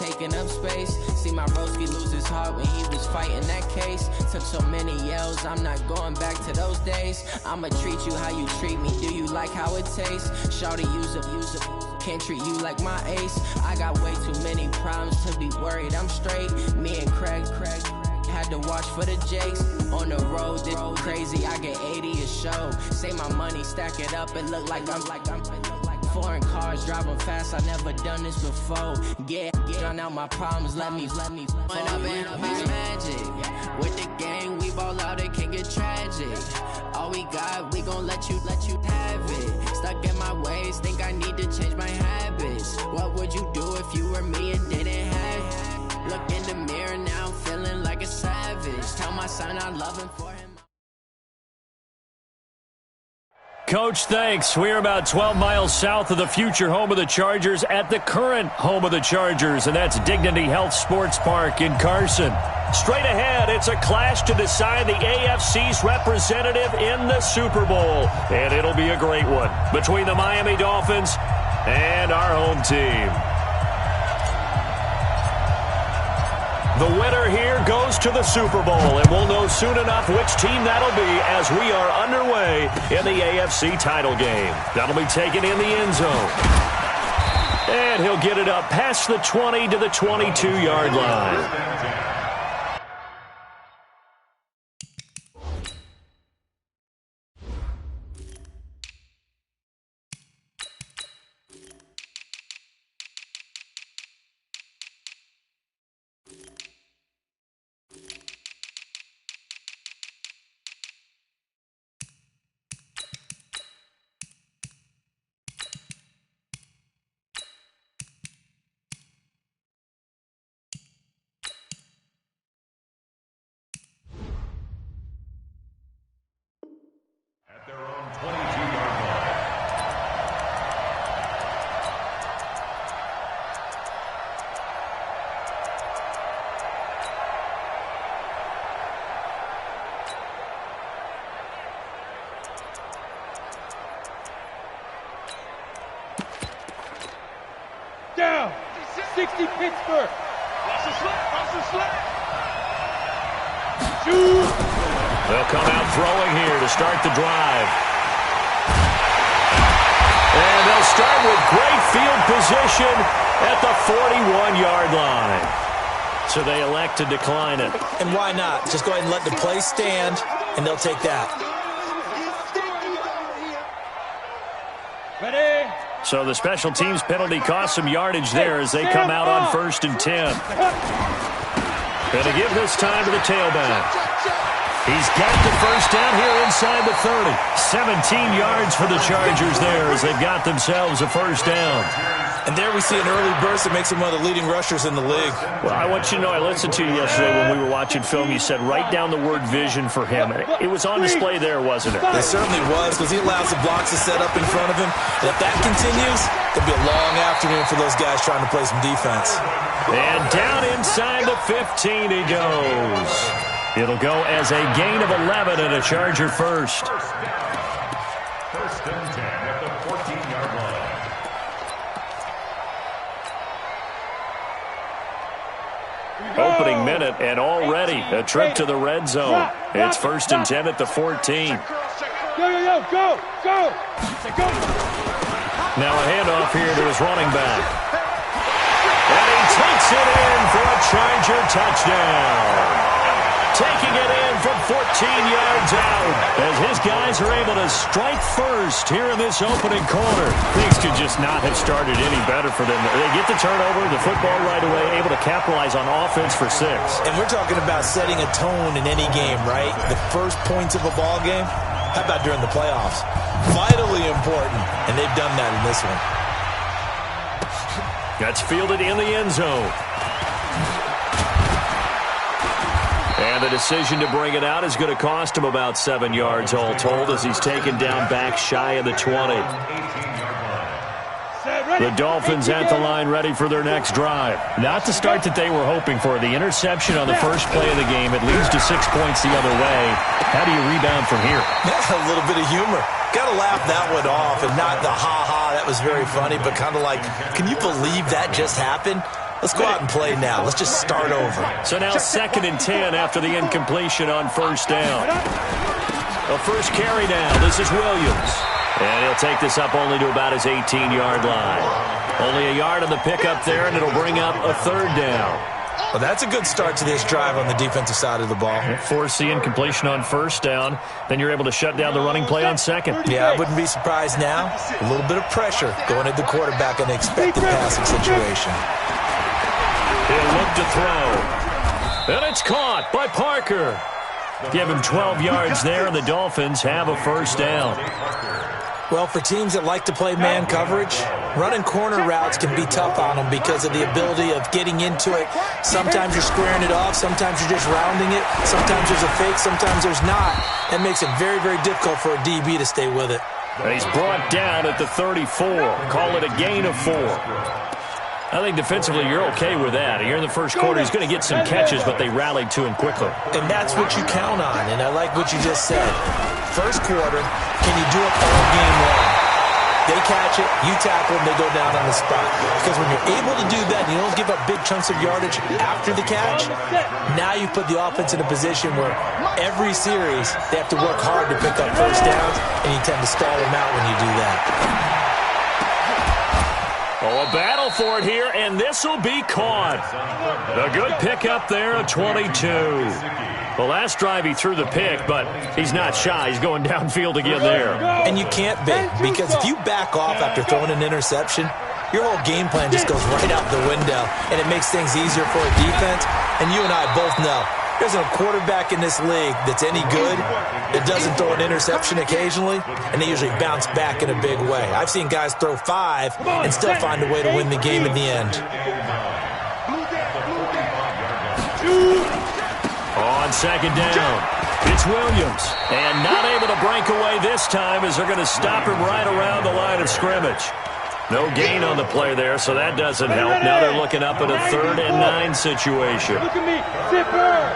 taking up space. See my broski lose his heart when he was fighting that case. Took so many yells, I'm not going back to those days. I'ma treat you how you treat me, do you like how it tastes? Shawty, use up, can't treat you like my ace. I got way too many problems to be worried, I'm straight. Me and Craig had to watch for the Jakes. On the road, this crazy, I get 80 a show. Say my money, stack it up, it look like I'm foreign cars, driving fast, I never done this before. Get out my problems, let me When I've been magic. With the gang, we ball out, it can get tragic. All we got, we gon' let you have it. Stuck in my ways, think I need to change my habits. What would you do if you were me and didn't have it? Look in the mirror now, I'm feeling like a savage. Tell my son I love him for him. Coach, thanks. We're about 12 miles south of the future home of the Chargers at the current home of the Chargers, and that's Dignity Health Sports Park in Carson. Straight ahead, it's a clash to decide the AFC's representative in the Super Bowl, and it'll be a great one between the Miami Dolphins and our home team. The winner here goes to the Super Bowl, and we'll know soon enough which team that'll be as we are underway in the AFC title game. That'll be taken in the end zone. And he'll get it up past the 20 to the 22-yard line. Down. 60 Pittsburgh. Watch the slap. Shoot. They'll come out throwing here to start the drive. And they'll start with great field position at the 41-yard line. So they elect to decline it. And why not? Just go ahead and let the play stand, and they'll take that. Ready? So the special teams penalty cost some yardage there as they come out on 1st and 10. Going to give this time to the tailback. He's got the first down here inside the 30. 17 yards for the Chargers there as they've got themselves a first down. And there we see an early burst that makes him one of the leading rushers in the league. Well, I want you to know, I listened to you yesterday when we were watching film. You said write down the word vision for him. It was on display there, wasn't it? It certainly was, because he allows the blocks to set up in front of him. And if that continues, there'll be a long afternoon for those guys trying to play some defense. And down inside the 15 he goes. It'll go as a gain of 11 and a Charger first. First and 10 at the 14-yard line. Opening minute, and already a trip to the red zone. It's 1st and 10 at the 14. Go. Now a handoff here to his running back. And he takes it in for a Charger touchdown. Taking it in from 14 yards out as his guys are able to strike first here in this opening quarter. Things could just not have started any better for them. They get the turnover, the football right away, able to capitalize on offense for 6. And we're talking about setting a tone in any game, right? The first points of a ball game. How about during the playoffs? Vitally important, and they've done that in this one. That's fielded in the end zone. And the decision to bring it out is going to cost him about 7 yards all told as he's taken down back shy of the 20. The Dolphins at the line ready for their next drive. Not the start that they were hoping for. The interception on the first play of the game. It leads to 6 points the other way. How do you rebound from here? A little bit of humor. Got to laugh that one off and not the ha-ha, that was very funny, but kind of like, can you believe that just happened? Let's go out and play now. Let's just start over. So now 2nd and 10 after the incompletion on first down. The first carry now. This is Williams. And he'll take this up only to about his 18-yard line. Only a yard on the pickup there, and it'll bring up a 3rd down. Well, that's a good start to this drive on the defensive side of the ball. Force the incompletion on first down. Then you're able to shut down the running play on 2nd. Yeah, I wouldn't be surprised now. A little bit of pressure going at the quarterback in the expected passing situation. He'll look to throw. And it's caught by Parker. Give him 12 yards there, and the Dolphins have a first down. Well, for teams that like to play man coverage, running corner routes can be tough on them because of the ability of getting into it. Sometimes you're squaring it off. Sometimes you're just rounding it. Sometimes there's a fake. Sometimes there's not. That makes it very, very difficult for a DB to stay with it. He's brought down at the 34. Call it a gain of 4. I think defensively you're okay with that. Here in the first quarter, he's going to get some catches, but they rallied to him quickly. And that's what you count on, and I like what you just said. First quarter, can you do it all game long? They catch it, you tackle them, they go down on the spot. Because when you're able to do that, and you don't give up big chunks of yardage after the catch, now you put the offense in a position where every series they have to work hard to pick up first downs, and you tend to stall them out when you do that. Oh, a battle for it here, and this will be caught. A good pickup there, a 22. The last drive he threw the pick, but he's not shy. He's going downfield again there. And you can't be, because if you back off after throwing an interception, your whole game plan just goes right out the window, and it makes things easier for a defense. And you and I both know there's a quarterback in this league that's any good that doesn't throw an interception occasionally, and they usually bounce back in a big way. I've seen guys throw 5 and still find a way to win the game in the end. On 2nd down, it's Williams. And not able to break away this time as they're going to stop him right around the line of scrimmage. No gain on the play there, so that doesn't help. Now they're looking up at a 3rd and 9 situation. Look at me, zipper.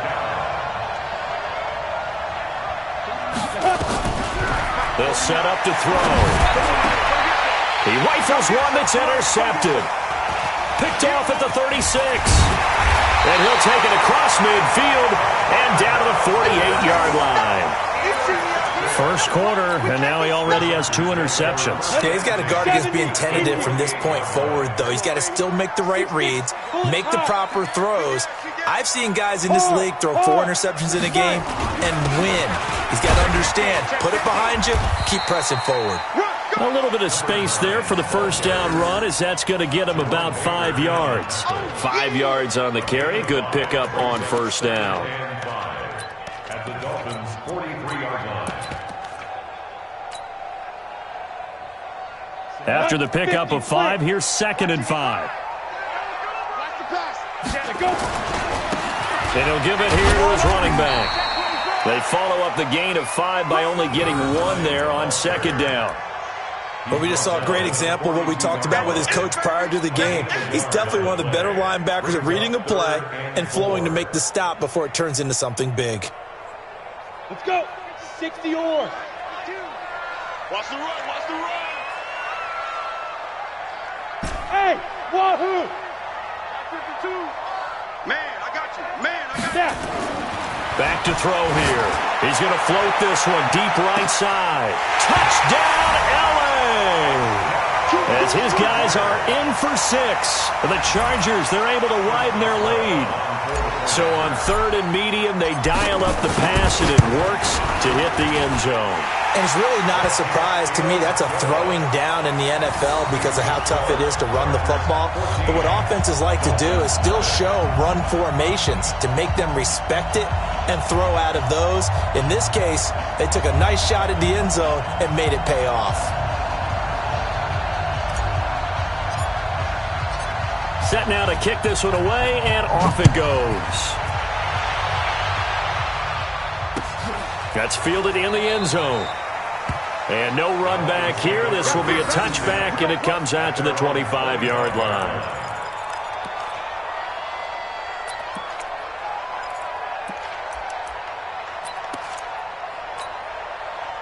They'll set up to throw. He rifles one that's intercepted. Picked off at the 36. And he'll take it across midfield and down to the 48-yard line. First quarter, and now he already has 2 interceptions. Yeah, he's got to guard against being tentative from this point forward, though. He's got to still make the right reads, make the proper throws. I've seen guys in this league throw 4 interceptions in a game and win. He's got to understand, put it behind you, keep pressing forward. A little bit of space there for the first down run, as that's going to get him about 5 yards. 5 yards on the carry. Good pickup on first down. At the Dolphins' 43-yard line. After the pickup of 5, here's 2nd and 5. And he'll give it here to his running back. They follow up the gain of 5 by only getting 1 there on 2nd down. Well, we just saw a great example of what we talked about with his coach prior to the game. He's definitely one of the better linebackers at reading a play and flowing to make the stop before it turns into something big. Let's go. 60 or. Watch the run. Watch the run. Hey, wahoo. 52. Man, I got you. Man, I got you. Back to throw here. He's going to float this one deep right side. Touchdown, LA! As his guys are in for 6. The Chargers, they're able to widen their lead. So on 3rd and medium, they dial up the pass, and it works to hit the end zone. And it's really not a surprise to me. That's a throwing down in the NFL because of how tough it is to run the football. But what offenses like to do is still show run formations to make them respect it and throw out of those. In this case, they took a nice shot at the end zone and made it pay off. Set now to kick this one away, and off it goes. That's fielded in the end zone. And no run back here. This will be a touchback, and it comes out to the 25-yard line.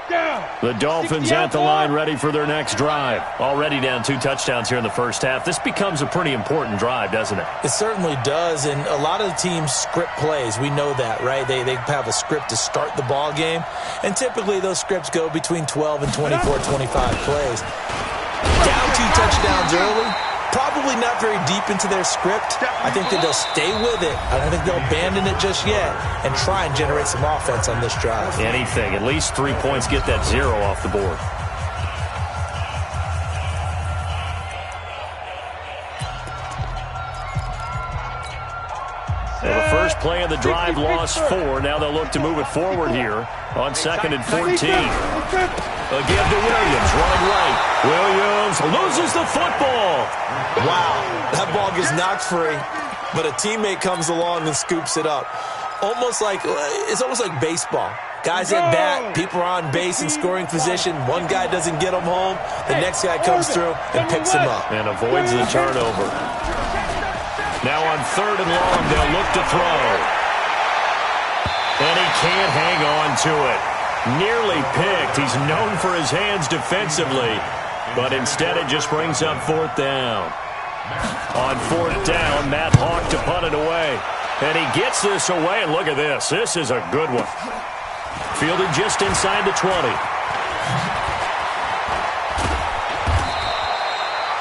Down. The Dolphins at the line ready for their next drive. Already down 2 touchdowns here in the first half. This becomes a pretty important drive, doesn't it? It certainly does, and a lot of the teams script plays. We know that, right? They have a script to start the ball game, and typically those scripts go between 12 and 24, 25 plays. Down 2 touchdowns early, probably not very deep into their script. I think that they'll stay with it. I don't think they'll abandon it just yet and try and generate some offense on this drive. Anything. At least 3 points, get that 0 off the board. Well, the first play of the drive lost 4. Now they'll look to move it forward here on 2nd and 14. A give to Williams, running right. Williams loses the football. Wow, that ball gets knocked free, but a teammate comes along and scoops it up. It's almost like baseball. Guys at bat, people are on base in scoring position. One guy doesn't get him home. The next guy comes through and picks him up. And avoids the turnover. Now on 3rd and long, they'll look to throw. And he can't hang on to it. Nearly picked. He's known for his hands defensively, but instead it just brings up 4th down. On 4th down, Matt Hawk to punt it away. And he gets this away, and look at this. This is a good one. Fielded just inside the 20.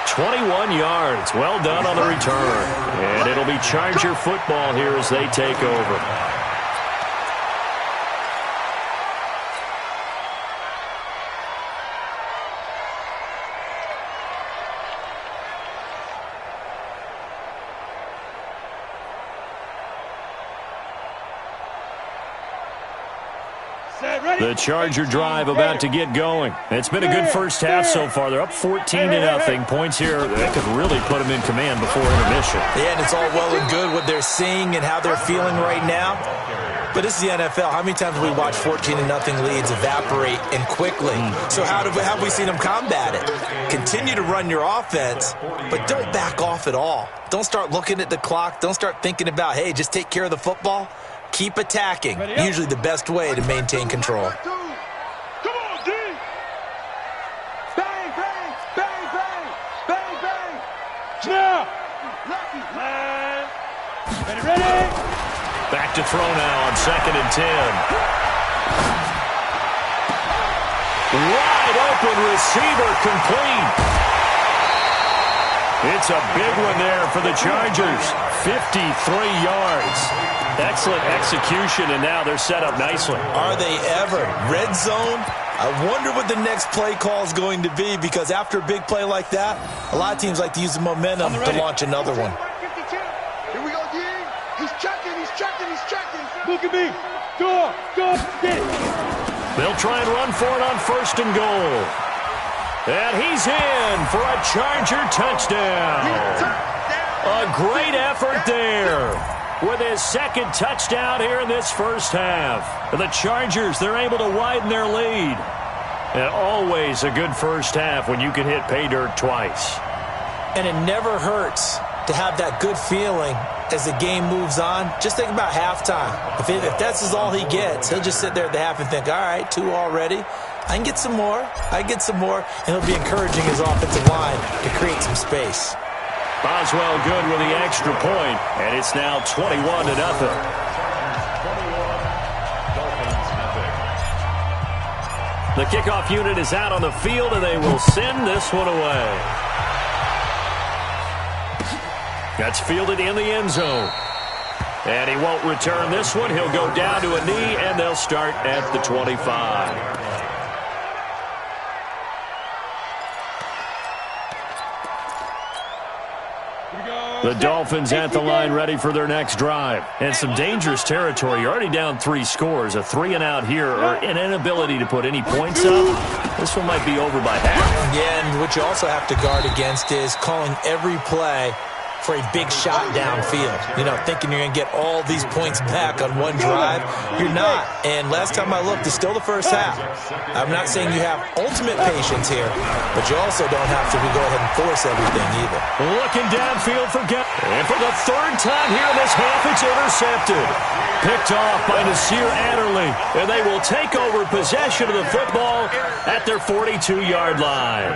21 yards. Well done on the return. And it'll be Charger football here as they take over. The Charger drive about to get going. It's been a good first half so far. They're up 14-0. Points here that could really put them in command before intermission. Yeah, and it's all well and good what they're seeing and how they're feeling right now. But this is the NFL. How many times have we watched 14-0 leads evaporate and quickly? So how have we seen them combat it? Continue to run your offense, but don't back off at all. Don't start looking at the clock. Don't start thinking about, hey, just take care of the football. Keep attacking. Usually the best way to maintain control. Come on, D! Bang, bang, bang, bang, bang, bang. Now! Ready? Back to throw now on 2nd and 10. Wide open receiver complete. It's a big one there for the Chargers. 53 yards. Excellent execution, and now they're set up nicely. Are they ever? Red zone? I wonder what the next play call is going to be, because after a big play like that, a lot of teams like to use the momentum to launch another one. Here we go, D. He's checking. Look at me. Go, get. They'll try and run for it on 1st and goal. And he's in for a Charger touchdown. A great effort there. With his 2nd touchdown here in this first half. The Chargers, they're able to widen their lead. And always a good first half when you can hit pay dirt twice. And it never hurts to have that good feeling as the game moves on. Just think about halftime. If that's all he gets, he'll just sit there at the half and think, all right, 2 already. I can get some more. And he'll be encouraging his offensive line to create some space. Boswell good with the extra point, and it's now 21-0. The kickoff unit is out on the field, and they will send this one away. That's fielded in the end zone. And he won't return this one. He'll go down to a knee, and they'll start at the 25. The Dolphins at the line ready for their next drive. And some dangerous territory. You're already down 3 scores. A 3-and-out here, or an inability to put any points up. This one might be over by half. Yeah, and what you also have to guard against is calling every play for a big shot downfield. You know, thinking you're going to get all these points back on one drive. You're not. And last time I looked, it's still the first half. I'm not saying you have ultimate patience here, but you also don't have to go ahead and force everything either. Looking downfield for Gap. And for the third time here in this half, it's intercepted. Picked off by Nasir Adderley. And they will take over possession of the football at their 42-yard line.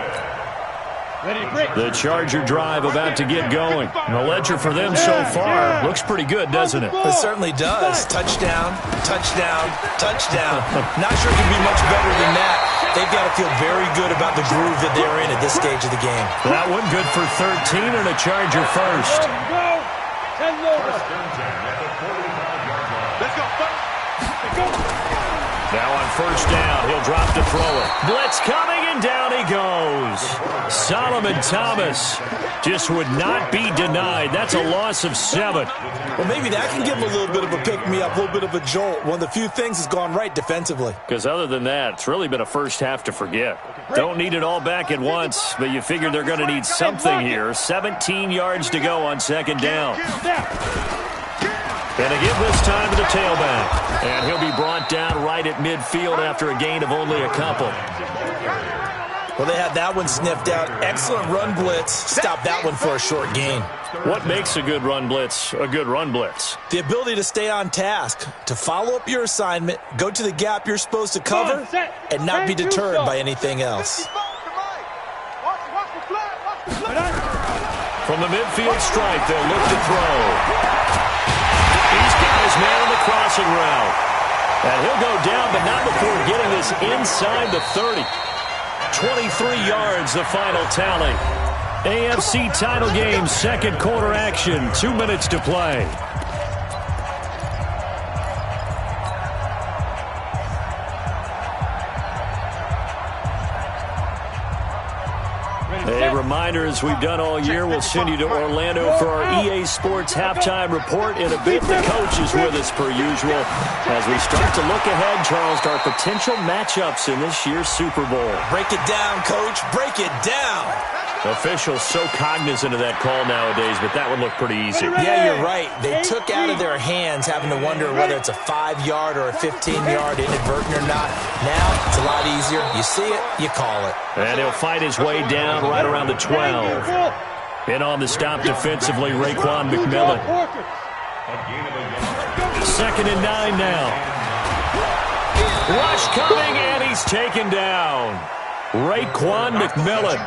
The Charger drive about to get going. And the ledger for them so far looks pretty good, doesn't it? It certainly does. Touchdown, touchdown, touchdown. Not sure it can be much better than that. They've got to feel very good about the groove that they're in at this stage of the game. That one good for 13 and a Charger first. Let's go. Now on first down, he'll drop to throw it. Blitz coming, and down he goes. Solomon Thomas just would not be denied. That's a loss of 7. Well, maybe that can give him a little bit of a pick-me-up, a little bit of a jolt. One of the few things has gone right defensively. Because other than that, it's really been a first half to forget. Don't need it all back at once, but you figure they're going to need something here. 17 yards to go on second down. And again this time to the tailback. And he'll be brought down right at midfield after a gain of only a couple. Well, they had that one sniffed out. Excellent run blitz. Stop that one for a short gain. What makes a good run blitz a good run blitz? The ability to stay on task, to follow up your assignment, go to the gap you're supposed to cover, and not be deterred by anything else. From the midfield stripe, they'll look to throw. He's got his man on the crossing route. And he'll go down, but not before getting this inside the 30. 23 yards, the final tally. AFC title game, second quarter action, 2 minutes to play. A reminder, as we've done all year, we'll send you to Orlando for our EA Sports halftime report. In a bit, the coach is with us per usual as we start to look ahead, Charles, to our potential matchups in this year's Super Bowl. Break it down, Coach. Break it down. Officials so cognizant of that call nowadays, but that would look pretty easy. Yeah, you're right. They took out of their hands having to wonder whether it's a 5-yard or a 15-yard inadvertent or not. Now, it's a lot easier. You see it, you call it. And he'll fight his way down right around the 12. In on the stop defensively, Raekwon McMillan. 2nd and 9 now. Rush coming, and he's taken down. Raekwon McMillan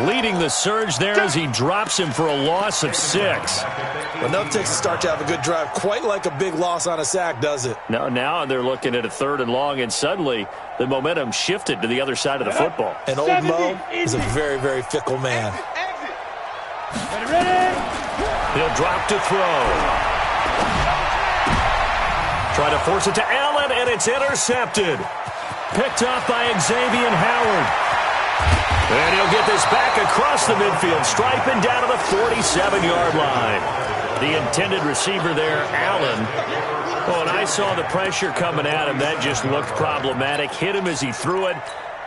leading the surge there as he drops him for a loss of 6. Well, no takes a start to have a good drive, quite like a big loss on a sack, does it? Now they're looking at a 3rd and long, and suddenly the momentum shifted to the other side of the football. And old Mo is a very, very fickle man. He'll drop to throw. Try to force it to Allen, and it's intercepted. Picked off by Xavier Howard. And he'll get this back across the midfield stripe and down to the 47-yard line. The intended receiver there, Allen. Oh, and I saw the pressure coming at him. That just looked problematic. Hit him as he threw it,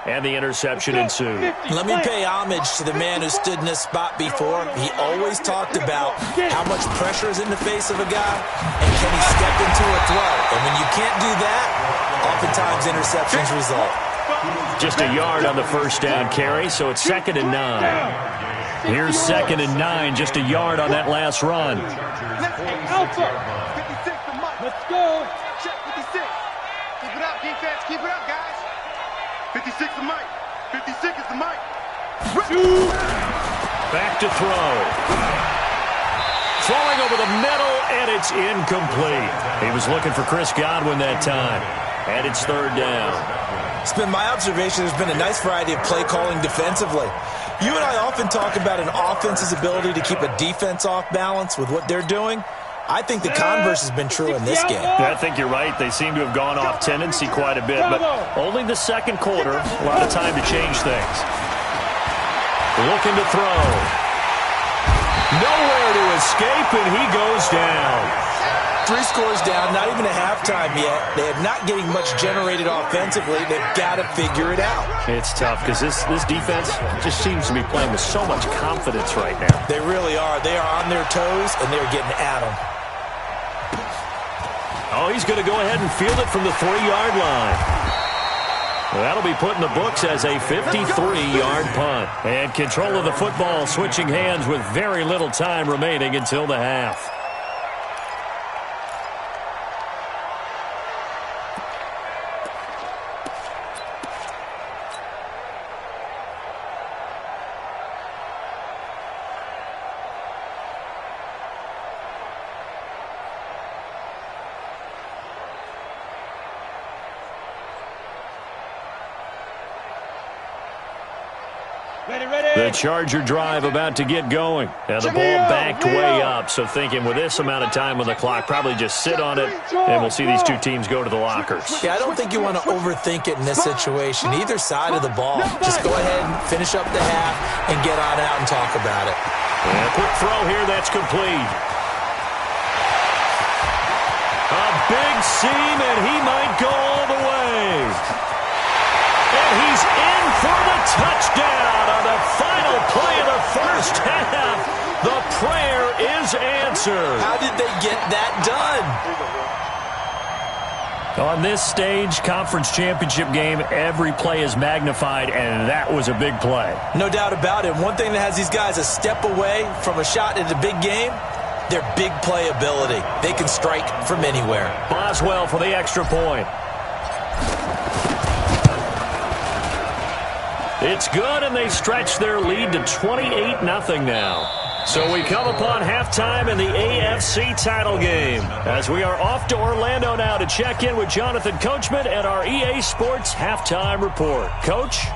and the interception ensued. Let me pay homage to the man who stood in this spot before. He always talked about how much pressure is in the face of a guy, and can he step into a throw. And when you can't do that, oftentimes interceptions result. Just a yard on the first down carry, so it's 2nd and 9. Here's 2nd and 9, just a yard on that last run. Let's go. Check 56. Keep it up, defense. Keep it up, guys. 56 is Mike. 56 is the Mike. Back to throw. Throwing over the middle, and it's incomplete. He was looking for Chris Godwin that time. And it's 3rd down. It's been my observation there's been a nice variety of play calling defensively. You and I often talk about an offense's ability to keep a defense off balance with what they're doing. I think the converse has been true in this game. Yeah, I think you're right. They seem to have gone off tendency quite a bit, but only the second quarter. A lot of time to change things. Looking to throw. Nowhere to escape, and he goes down. 3 scores down, not even a halftime yet. They're not getting much generated offensively. They've got to figure it out. It's tough because this defense just seems to be playing with so much confidence right now. They really are. They are on their toes, and they're getting at them. Oh, he's going to go ahead and field it from the 3-yard line. Well, that'll be put in the books as a 53-yard punt. And control of the football switching hands with very little time remaining until the half. The Charger drive about to get going. And the ball backed way up. So thinking with this amount of time on the clock, probably just sit on it, and we'll see these two teams go to the lockers. Yeah, I don't think you want to overthink it in this situation. Either side of the ball. Just go ahead and finish up the half and get on out and talk about it. And a quick throw here, that's complete. A big seam, and he might go all the way. And he's in for the touchdown on the final play of the first half. The prayer is answered. How did they get that done? On this stage, conference championship game, every play is magnified, and that was a big play. No doubt about it. One thing that has these guys a step away from a shot at a big game, their big play ability. They can strike from anywhere. Boswell for the extra point. It's good, and they stretch their lead to 28-0 now. So we come upon halftime in the AFC title game as we are off to Orlando now to check in with Jonathan Coachman and our EA Sports halftime report. Coach?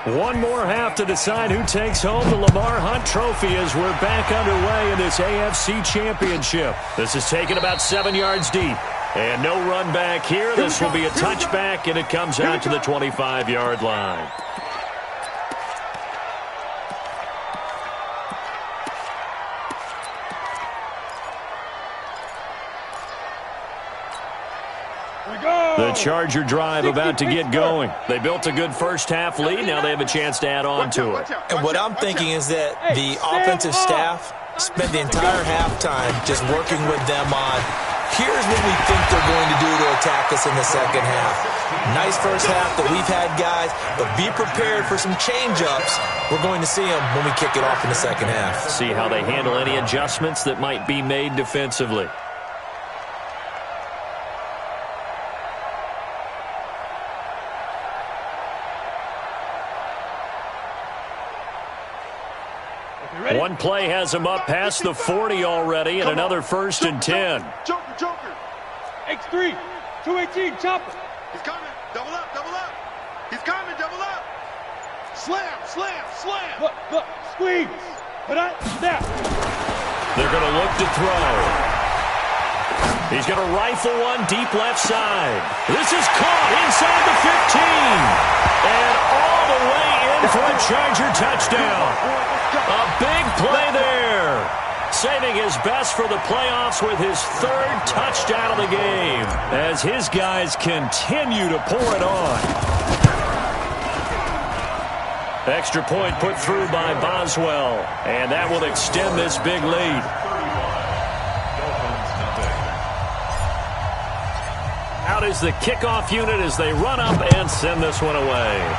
One more half to decide who takes home the Lamar Hunt Trophy as we're back underway in this AFC Championship. This is taken about 7 yards deep. And no run back here. This will be a touchback, and it comes out to the 25-yard line. The Charger drive about to get going. They built a good first-half lead. Now they have a chance to add on to it. And what I'm thinking is that the offensive staff spent the entire halftime just working with them on, here's what we think they're going to do to attack us in the second half. Nice first half that we've had, guys, but be prepared for some change-ups. We're going to see them when we kick it off in the second half. See how they handle any adjustments that might be made defensively. One play has him up past the 40 already, and another 1st and 10. Joker. X3, 218, chopper. He's coming. Double up. He's coming. Double up. Slam. Look, squeeze. Put out, snap. They're going to look to throw. He's going to rifle one deep left side. This is caught inside the 15. And all the way in for a Charger touchdown. A big play there. Saving his best for the playoffs with his 3rd touchdown of the game as his guys continue to pour it on. Extra point put through by Boswell, and that will extend this big lead. Out is the kickoff unit as they run up and send this one away.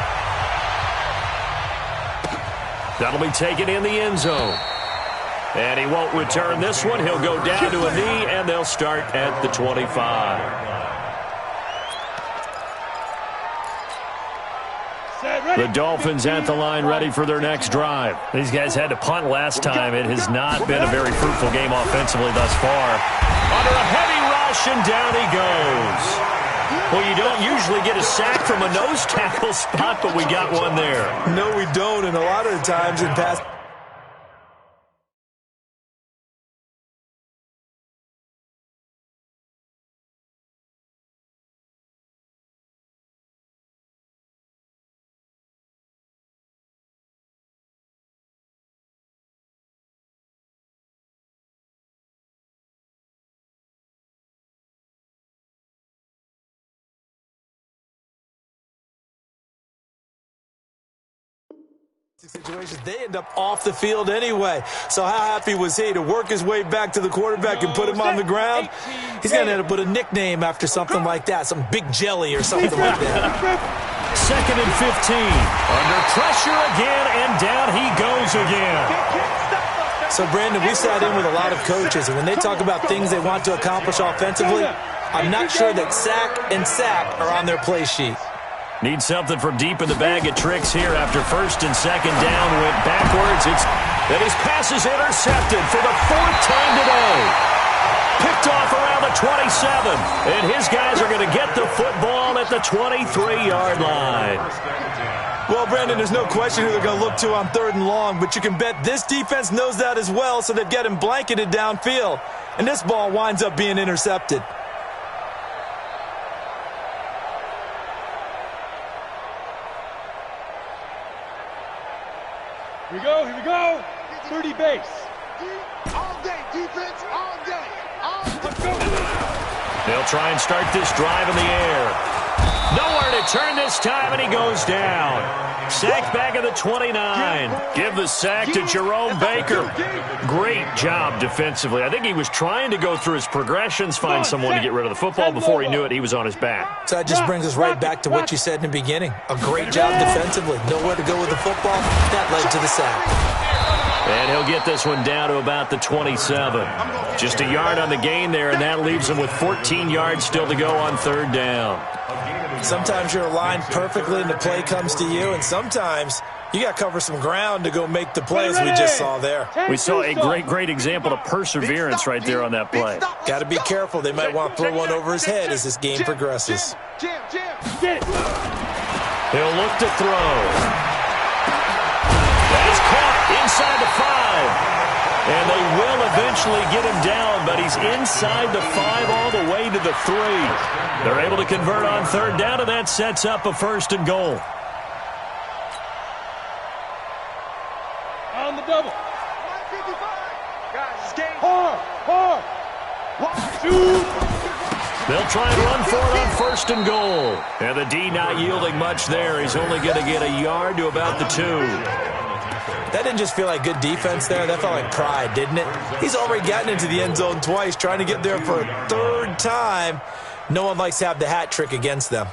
That'll be taken in the end zone. And he won't return this one. He'll go down to a knee, and they'll start at the 25. The Dolphins at the line ready for their next drive. These guys had to punt last time. It has not been a very fruitful game offensively thus far. Under a heavy rush, and down he goes. Well, you don't usually get a sack from a nose tackle spot, but we got one there. No, we don't, and a lot of the times in past situations, they end up off the field anyway. So how happy was he to work his way back to the quarterback and put him on the ground? He's going to end up with a nickname after something like that, some big jelly or something like that. 2nd and 15. Under pressure again, and down he goes again. So, Brandon, we sat in with a lot of coaches, and when they talk about things they want to accomplish offensively, I'm not sure that sack and sack are on their play sheet. Need something from deep in the bag of tricks here after 1st and 2nd down. Went backwards. Then his pass is intercepted for the 4th time today. Picked off around the 27. And his guys are going to get the football at the 23-yard line. Well, Brandon, there's no question who they're going to look to on 3rd and long, but you can bet this defense knows that as well, so they get him blanketed downfield. And this ball winds up being intercepted. Here we go. 30 base. All day, defense, all day. Let's go. They'll try and start this drive in the air. Nowhere to turn this time, and he goes down. Sacked back at the 29. Give the sack to Jerome Baker. Great job defensively. I think he was trying to go through his progressions, find someone to get rid of the football. Before he knew it, he was on his back. So that just brings us right back to what you said in the beginning. A great job defensively. Nowhere to go with the football. That led to the sack. And he'll get this one down to about the 27. Just a yard on the gain there, and that leaves him with 14 yards still to go on 3rd down. Sometimes you're aligned perfectly and the play comes to you, and sometimes you got to cover some ground to go make the play, as we just saw there. We saw a great example of perseverance right there on that play. Got to be careful. They might want to throw one over his head as this game progresses. Get it. He'll look to throw. That is caught inside the 5. And they will eventually get him down, but he's inside the 5 all the way to the 3. They're able to convert on 3rd down, and that sets up a 1st and goal. On the double. Hard. 1, 2. They'll try and run for it on 1st and goal. And the D not yielding much there. He's only going to get a yard to about the 2. That didn't just feel like good defense there. That felt like pride, didn't it? He's already gotten into the end zone twice, trying to get there for a 3rd time. No one likes to have the hat trick against them.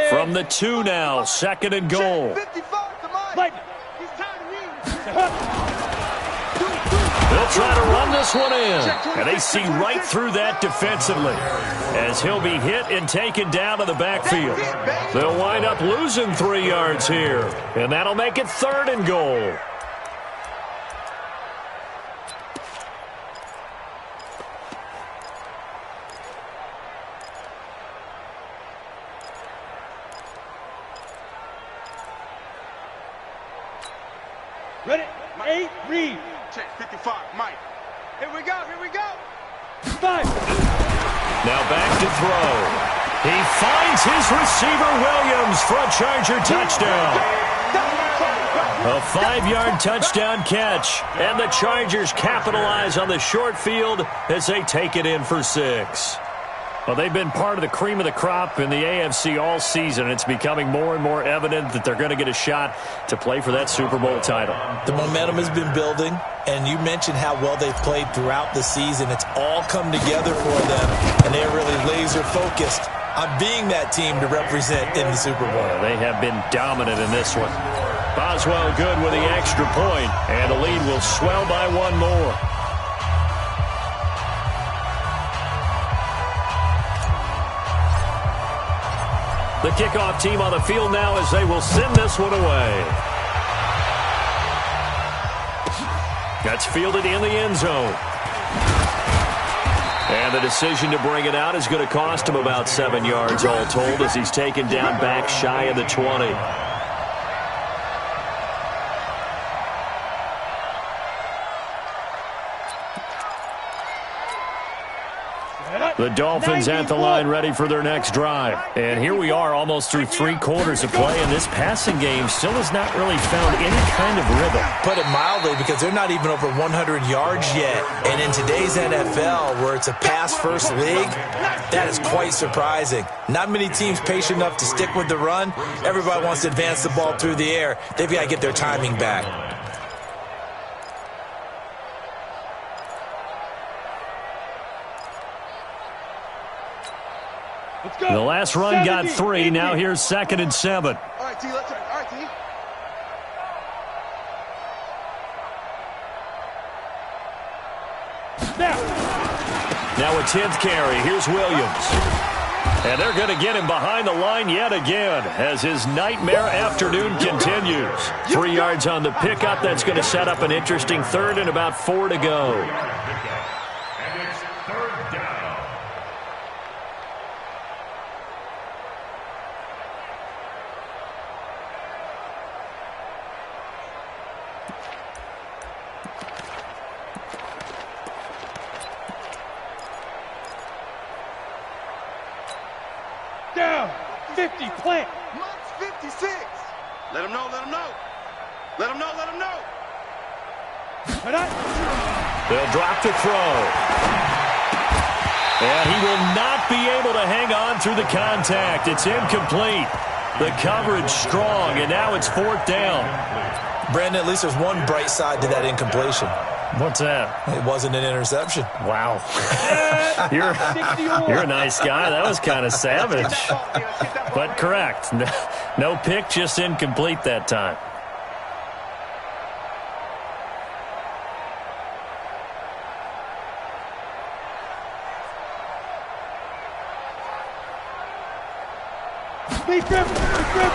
From the 2 now, 2nd and goal. They'll try to run this one in. And they see right through that defensively as he'll be hit and taken down to the backfield. They'll wind up losing 3 yards here. And that'll make it 3rd and goal. Ready? 8, read. Check 55, Mike. Here we go. 5. Now back to throw. He finds his receiver, Williams, for a Charger touchdown. A 5-yard touchdown catch. And the Chargers capitalize on the short field as they take it in for 6. Well, they've been part of the cream of the crop in the AFC all season. It's becoming more and more evident that they're going to get a shot to play for that Super Bowl title. The momentum has been building, and you mentioned how well they've played throughout the season. It's all come together for them, and they're really laser-focused on being that team to represent in the Super Bowl. They have been dominant in this one. Boswell good with the extra point, and the lead will swell by 1 more. The kickoff team on the field now as they will send this one away. That's fielded in the end zone. And the decision to bring it out is going to cost him about 7 yards all told as he's taken down back shy of the 20. The Dolphins at the line ready for their next drive. And here we are almost through 3 quarters of play, and this passing game still has not really found any kind of rhythm. Put it mildly, because they're not even over 100 yards yet. And in today's NFL, where it's a pass-first league, that is quite surprising. Not many teams patient enough to stick with the run. Everybody wants to advance the ball through the air. They've got to get their timing back. The last run got 3. Now here's 2nd and 7. All right, T, let's turn. All right, T. Now a 10th carry. Here's Williams. And they're going to get him behind the line yet again as his nightmare afternoon continues. 3 yards on the pickup. That's going to set up an interesting 3rd and about 4 to go. And it's 3rd down. Down. 50, plant. Mike's 56. Let him know, let him know. Let him know, let him know. They'll drop to throw. And he will not be able to hang on through the contact. It's incomplete. The coverage strong, and now it's 4th down. Brandon, at least there's one bright side to that incompletion. What's that? It wasn't an interception. Wow. You're a nice guy. That was kind of savage. But correct. No pick, just incomplete that time.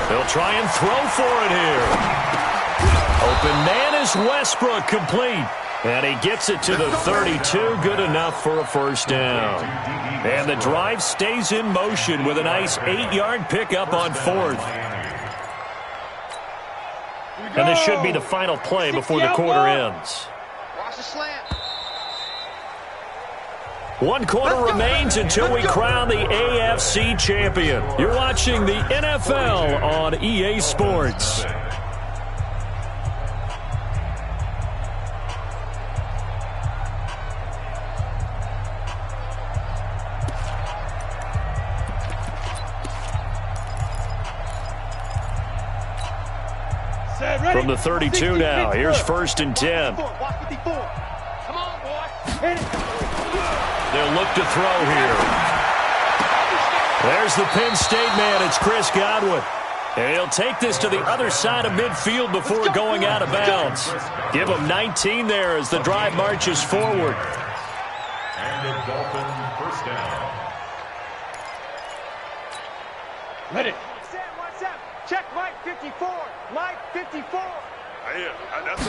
They'll try and throw for it here. Open man is Westbrook, complete. And he gets it to the 32, good enough for a 1st down. And the drive stays in motion with a nice 8-yard pickup on 4th. And this should be the final play before the quarter ends. Watch the slant. 1 quarter remains until we crown the AFC champion. You're watching the NFL on EA Sports. From the 32 now, here's 1st and 10. Come on, boy. They'll look to throw here. There's the Penn State man. It's Chris Godwin. And he'll take this to the other side of midfield before going out of bounds. Give him 19 there as the drive marches forward. And the Dolphins 1st down. Ready. What's up? Check Mike 54. Mike 54. That's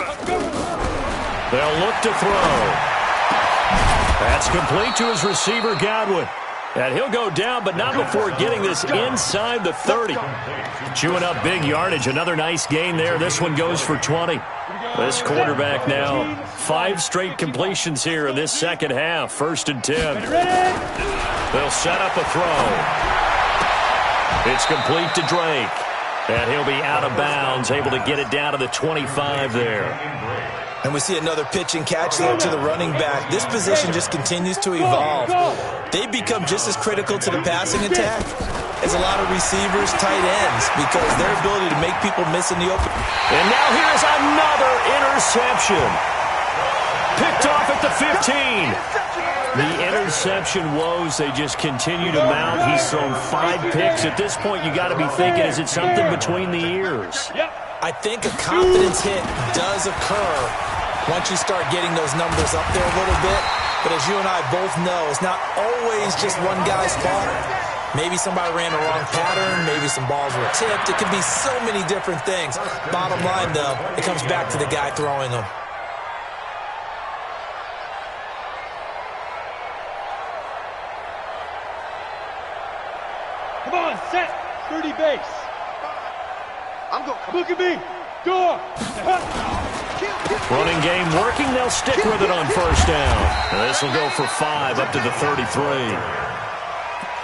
They'll look to throw. That's complete to his receiver, Godwin. And he'll go down, but not before getting this inside the 30. Chewing up big yardage. Another nice gain there. This one goes for 20. This quarterback now, 5 straight completions here in this second half. 1st and 10. They'll set up a throw. It's complete to Drake. And he'll be out of bounds, able to get it down to the 25 there. And we see another pitch and catch there to the running back. This position just continues to evolve. They become just as critical to the passing attack as a lot of receivers, tight ends, because their ability to make people miss in the open. And now here's another interception. Picked off at the 15. The interception woes, they just continue to mount. He's thrown 5 picks. At this point, you got to be thinking, is it something between the ears? I think a confidence hit does occur once you start getting those numbers up there a little bit. But as you and I both know, it's not always just one guy's fault. Maybe somebody ran the wrong pattern. Maybe some balls were tipped. It could be so many different things. Bottom line, though, it comes back to the guy throwing them. Come on, set. 30 base. I'm going. Look at me. Go. Running game working. They'll stick with it on 1st down. And this will go for 5 up to the 33.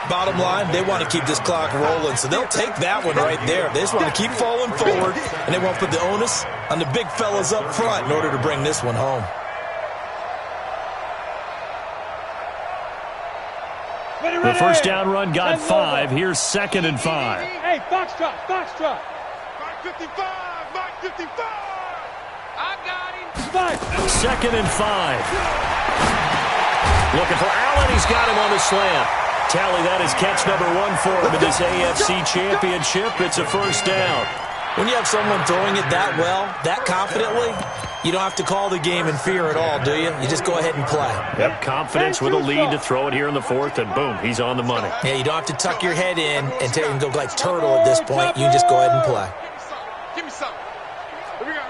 Bottom line, they want to keep this clock rolling, so they'll take that one right there. They just want to keep falling forward, and they won't put the onus on the big fellas up front in order to bring this one home. The first down run got 5. Here's 2nd and 5. Hey, Foxtrot, Foxtrot. Mark 55, Mark 55. I got him. 2nd and 5. Looking for Allen. He's got him on the slant. Tally, that is catch number 1 for him in this AFC Championship. It's a first down. When you have someone throwing it that well, that confidently, you don't have to call the game in fear at all, do you? You just go ahead and play. Yep, confidence with a lead to throw it here in the 4th, and boom, he's on the money. Yeah, you don't have to tuck your head in and take and go like turtle at this point. You can just go ahead and play. Give me some. Here we go.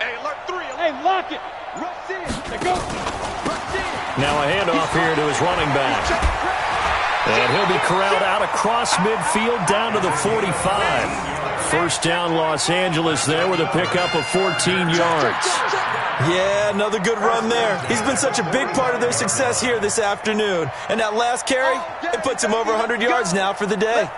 Hey, lock 3. Hey, lock it. Rush in. They go. Rush in. Now a handoff here to his running back. And he'll be corralled out across midfield down to the 45. First down, Los Angeles there with a pickup of 14 yards. Yeah, another good run there. He's been such a big part of their success here this afternoon. And that last carry, it puts him over 100 yards now for the day.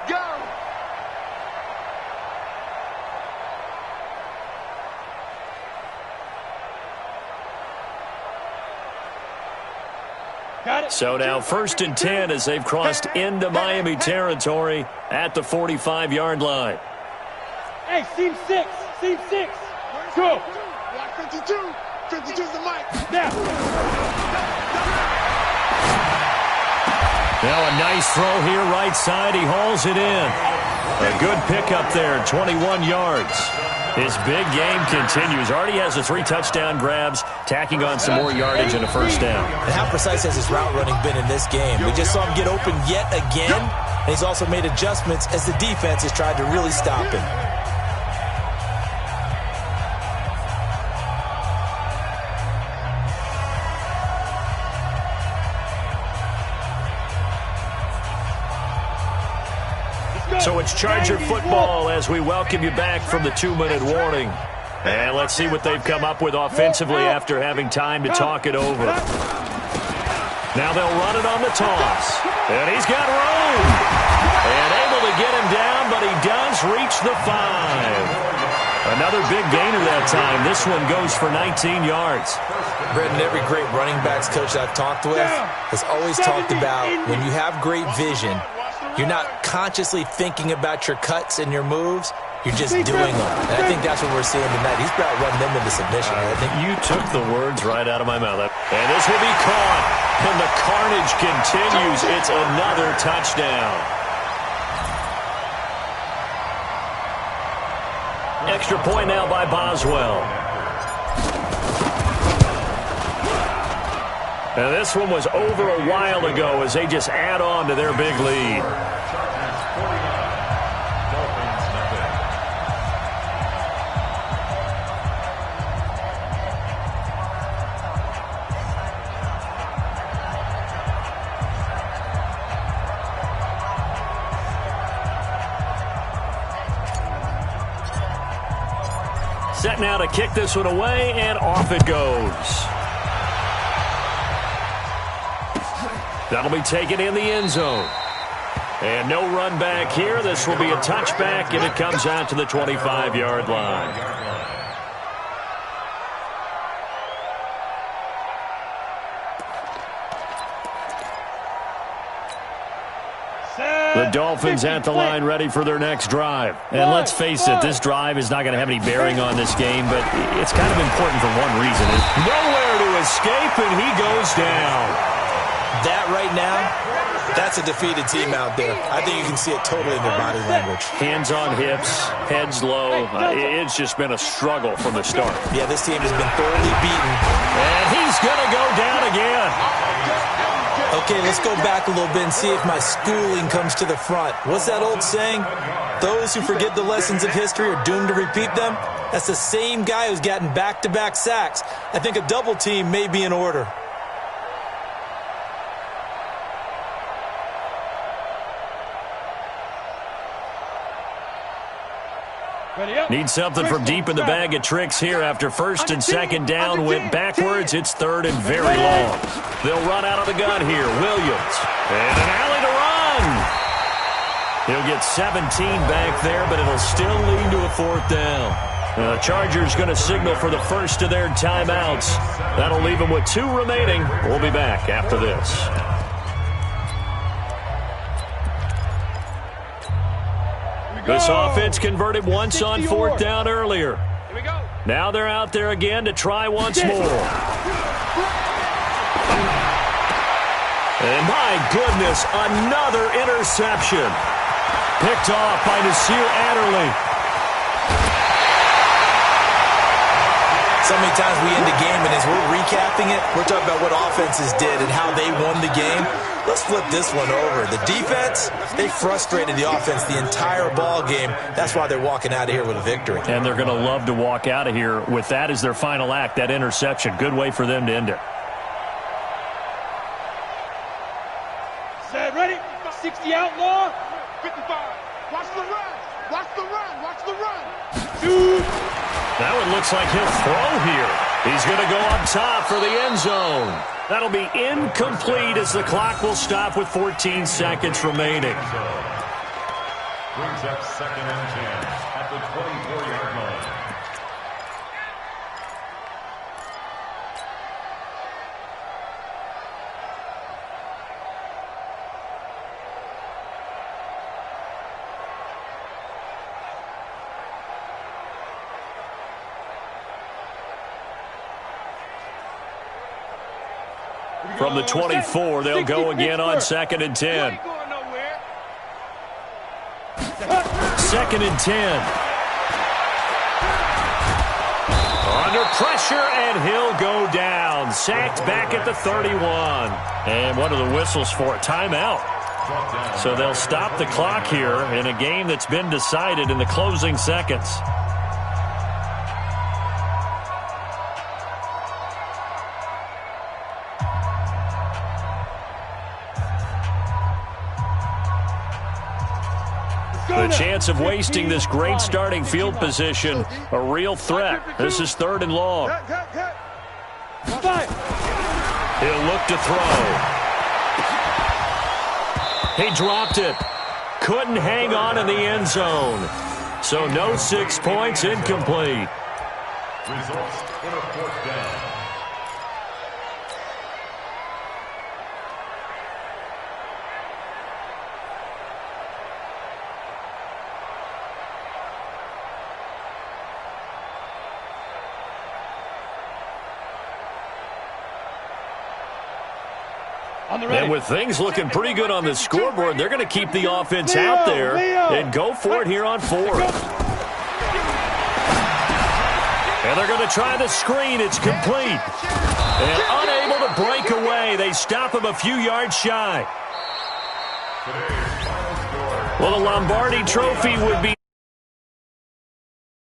So now 1st and 10 as they've crossed into Miami territory at the 45-yard line. Hey, seam 6. Seam 6. Go. Block 52. 52's the mic. Now a nice throw here right side. He hauls it in. A good pickup there, 21 yards. His big game continues. Already has the 3 touchdown grabs, tacking on some more yardage and a first down. And how precise has his route running been in this game? We just saw him get open yet again, and he's also made adjustments as the defense has tried to really stop him. So it's Charger football as we welcome you back from the 2-minute warning. And let's see what they've come up with offensively after having time to talk it over. Now they'll run it on the toss. And he's got room. And able to get him down, but he does reach the 5. Another big gainer that time. This one goes for 19 yards. Brendan, every great running backs coach I've talked with has always talked about when you have great vision, you're not consciously thinking about your cuts and your moves. You're just doing them. And I think that's what we're seeing tonight. He's about running them into submission. I think you took the words right out of my mouth. And this will be caught. And the carnage continues. It's another touchdown. Extra point now by Boswell. And this one was over a while ago as they just add on to their big lead. Set now to kick this one away, and off it goes. That'll be taken in the end zone. And no run back here. This will be a touchback, and it comes out to the 25-yard line. The Dolphins at the line ready for their next drive. And let's face it, this drive is not going to have any bearing on this game, but it's kind of important for one reason. Nowhere to escape, and he goes down. That right now, that's a defeated team out there. I think you can see it totally in their body language. Hands on hips, heads low. It's just been a struggle from the start. Yeah, this team has been thoroughly beaten. And he's going to go down again. Okay, let's go back a little bit and see if my schooling comes to the front. What's that old saying? Those who forget the lessons of history are doomed to repeat them. That's the same guy who's gotten back-to-back sacks. I think a double team may be in order. Need something from deep in the bag of tricks here after first and second down went backwards. It's third and very long. They'll run out of the gun here. Williams. And an alley to run. run. He'll get 17 back there, but it'll still lead to a 4th down. The Chargers going to signal for the first of their timeouts. That'll leave them with 2 remaining. We'll be back after this. This offense converted once on 4th down earlier. Here we go. Now they're out there again to try once more. And my goodness, another interception. Picked off by Nasir Adderley. So many times we end the game, and as we're recapping it, we're talking about what offenses did and how they won the game. Let's flip this one over. The defense, they frustrated the offense the entire ball game. That's why they're walking out of here with a victory. And they're going to love to walk out of here with that as their final act, that interception. Good way for them to end it. Set, ready? 60 outlaw. 55. Watch the run. Watch the run. Watch the run. Shoot. That one looks like he'll throw here. He's going to go up top for the end zone. That'll be incomplete as the clock will stop with 14 seconds remaining. Brings up 2nd and 10 at the 24-yard line. From the 24, they'll go again on 2nd and 10. 2nd and 10. Under pressure, and he'll go down. Sacked back at the 31. And what are the whistles for? Timeout. So they'll stop the clock here in a game that's been decided in the closing seconds. The chance of wasting this great starting field position, a real threat. This is 3rd and long. He'll look to throw. He dropped it. Couldn't hang on in the end zone. So no 6 points, incomplete. Results in a 4th down. And with things looking pretty good on the scoreboard, they're going to keep the offense out there and go for it here on 4th. And they're going to try the screen. It's complete. And unable to break away. They stop him a few yards shy. Well, the Lombardi Trophy would be